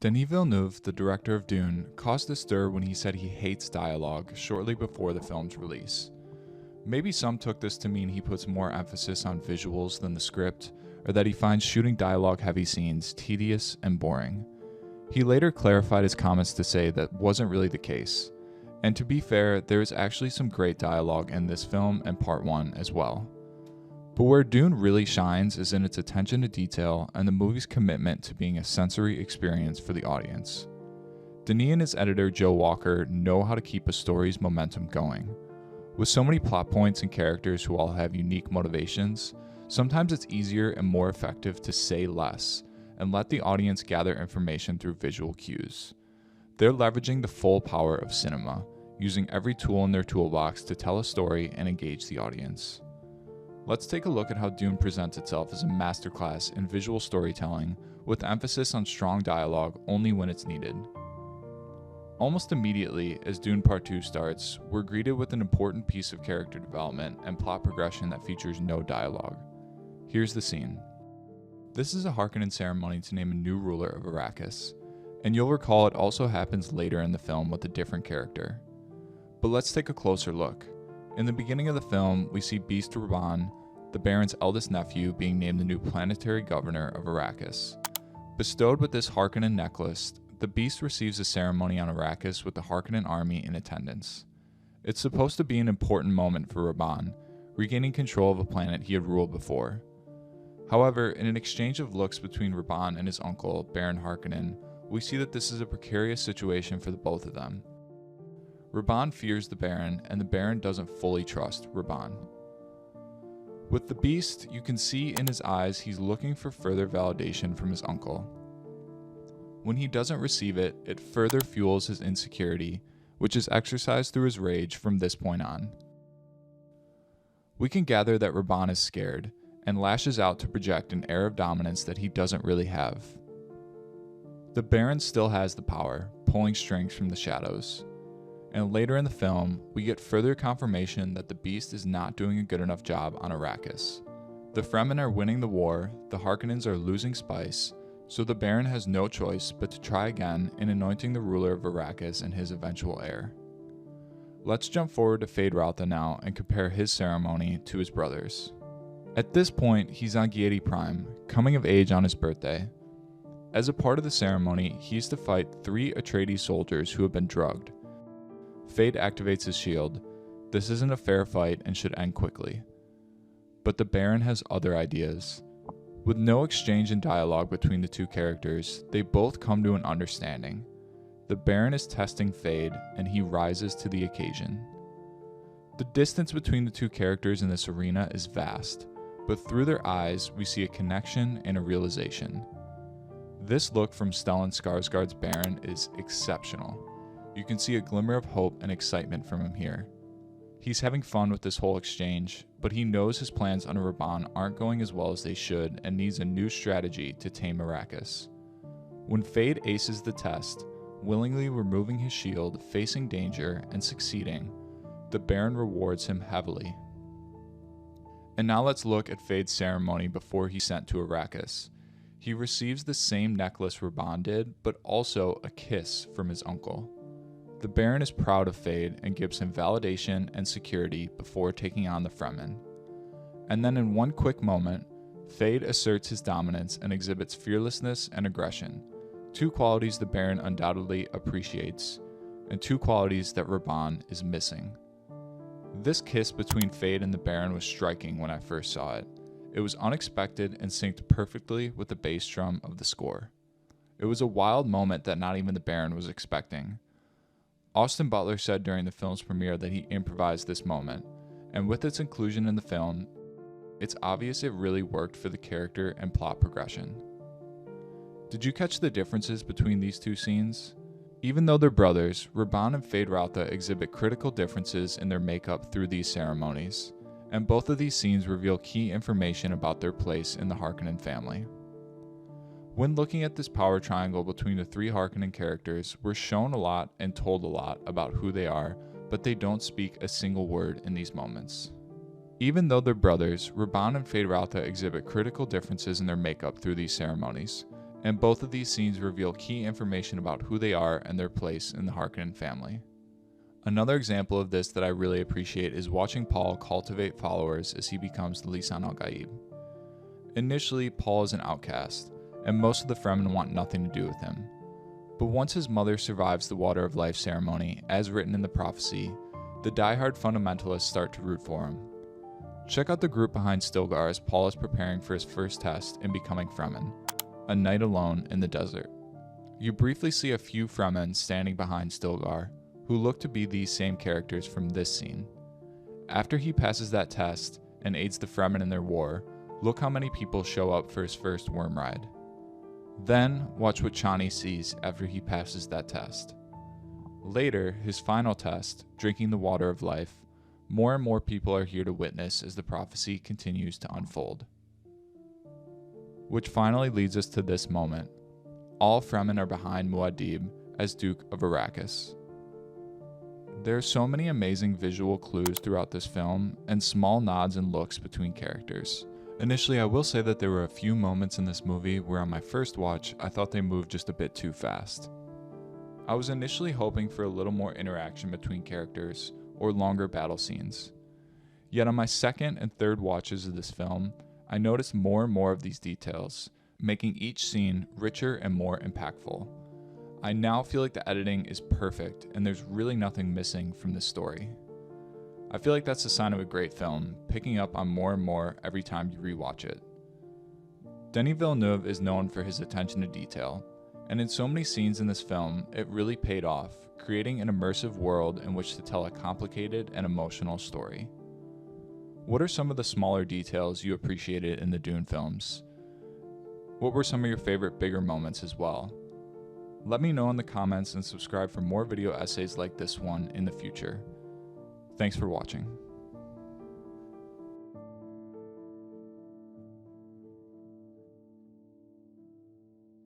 Denis Villeneuve, the director of Dune, caused a stir when he said he hates dialogue shortly before the film's release. Maybe some took this to mean he puts more emphasis on visuals than the script, or that he finds shooting dialogue-heavy scenes tedious and boring. He later clarified his comments to say that wasn't really the case. And to be fair, there is actually some great dialogue in this film and Part 1 as well. But where Dune really shines is in its attention to detail and the movie's commitment to being a sensory experience for the audience. Denis and his editor Joe Walker know how to keep a story's momentum going. With so many plot points and characters who all have unique motivations, sometimes it's easier and more effective to say less and let the audience gather information through visual cues. They're leveraging the full power of cinema, using every tool in their toolbox to tell a story and engage the audience. Let's take a look at how Dune presents itself as a masterclass in visual storytelling with emphasis on strong dialogue only when it's needed. Almost immediately, as Dune Part 2 starts, we're greeted with an important piece of character development and plot progression that features no dialogue. Here's the scene. This is a Harkonnen ceremony to name a new ruler of Arrakis, and you'll recall it also happens later in the film with a different character. But let's take a closer look. In the beginning of the film, we see Beast Raban, the Baron's eldest nephew, being named the new planetary governor of Arrakis. Bestowed with this Harkonnen necklace, the Beast receives a ceremony on Arrakis with the Harkonnen army in attendance. It's supposed to be an important moment for Raban, regaining control of a planet he had ruled before. However, in an exchange of looks between Raban and his uncle, Baron Harkonnen, we see that this is a precarious situation for the both of them. Raban fears the Baron, and the Baron doesn't fully trust Raban. With the Beast, you can see in his eyes he's looking for further validation from his uncle. When he doesn't receive it, it further fuels his insecurity, which is exercised through his rage from this point on. We can gather that Raban is scared, and lashes out to project an air of dominance that he doesn't really have. The Baron still has the power, pulling strings from the shadows. And later in the film, we get further confirmation that the Beast is not doing a good enough job on Arrakis. The Fremen are winning the war, the Harkonnens are losing spice, so the Baron has no choice but to try again in anointing the ruler of Arrakis and his eventual heir. Let's jump forward to Feyd-Rautha now and compare his ceremony to his brother's. At this point, he's on Giedi Prime, coming of age on his birthday. As a part of the ceremony, he's to fight 3 Atreides soldiers who have been drugged. Feyd activates his shield. This isn't a fair fight and should end quickly. But the Baron has other ideas. With no exchange in dialogue between the two characters, they both come to an understanding. The Baron is testing Feyd, and he rises to the occasion. The distance between the two characters in this arena is vast, but through their eyes, we see a connection and a realization. This look from Stellan Skarsgård's Baron is exceptional. You can see a glimmer of hope and excitement from him here. He's having fun with this whole exchange, but he knows his plans under Raban aren't going as well as they should and needs a new strategy to tame Arrakis. When Feyd aces the test, willingly removing his shield, facing danger, and succeeding, the Baron rewards him heavily. And now let's look at Feyd's ceremony before he's sent to Arrakis. He receives the same necklace Raban did, but also a kiss from his uncle. The Baron is proud of Feyd and gives him validation and security before taking on the Fremen. And then in one quick moment, Feyd asserts his dominance and exhibits fearlessness and aggression, 2 qualities the Baron undoubtedly appreciates, and 2 qualities that Raban is missing. This kiss between Feyd and the Baron was striking when I first saw it. It was unexpected and synced perfectly with the bass drum of the score. It was a wild moment that not even the Baron was expecting. Austin Butler said during the film's premiere that he improvised this moment, and with its inclusion in the film, it's obvious it really worked for the character and plot progression. Did you catch the differences between these 2 scenes? Even though they're brothers, Raban and Feyd-Rautha exhibit critical differences in their makeup through these ceremonies, and both of these scenes reveal key information about their place in the Harkonnen family. When looking at this power triangle between the 3 Harkonnen characters, we're shown a lot and told a lot about who they are, but they don't speak a single word in these moments. Even though they're brothers, Raban and Feyd-Rautha exhibit critical differences in their makeup through these ceremonies, and both of these scenes reveal key information about who they are and their place in the Harkonnen family. Another example of this that I really appreciate is watching Paul cultivate followers as he becomes the Lisan al-Gaib. Initially, Paul is an outcast, and most of the Fremen want nothing to do with him. But once his mother survives the Water of Life ceremony, as written in the prophecy, the diehard fundamentalists start to root for him. Check out the group behind Stilgar as Paul is preparing for his first test in becoming Fremen, a night alone in the desert. You briefly see a few Fremen standing behind Stilgar, who look to be these same characters from this scene. After he passes that test and aids the Fremen in their war, look how many people show up for his first worm ride. Then, watch what Chani sees after he passes that test. Later, his final test, drinking the Water of Life, more and more people are here to witness as the prophecy continues to unfold. Which finally leads us to this moment. All Fremen are behind Muad'Dib as Duke of Arrakis. There are so many amazing visual clues throughout this film, and small nods and looks between characters. Initially, I will say that there were a few moments in this movie where on my first watch, I thought they moved just a bit too fast. I was initially hoping for a little more interaction between characters, or longer battle scenes. Yet on my second and third watches of this film, I noticed more and more of these details, making each scene richer and more impactful. I now feel like the editing is perfect, and there's really nothing missing from this story. I feel like that's a sign of a great film, picking up on more and more every time you rewatch it. Denis Villeneuve is known for his attention to detail, and in so many scenes in this film, it really paid off, creating an immersive world in which to tell a complicated and emotional story. What are some of the smaller details you appreciated in the Dune films? What were some of your favorite bigger moments as well? Let me know in the comments and subscribe for more video essays like this one in the future. Thanks for watching.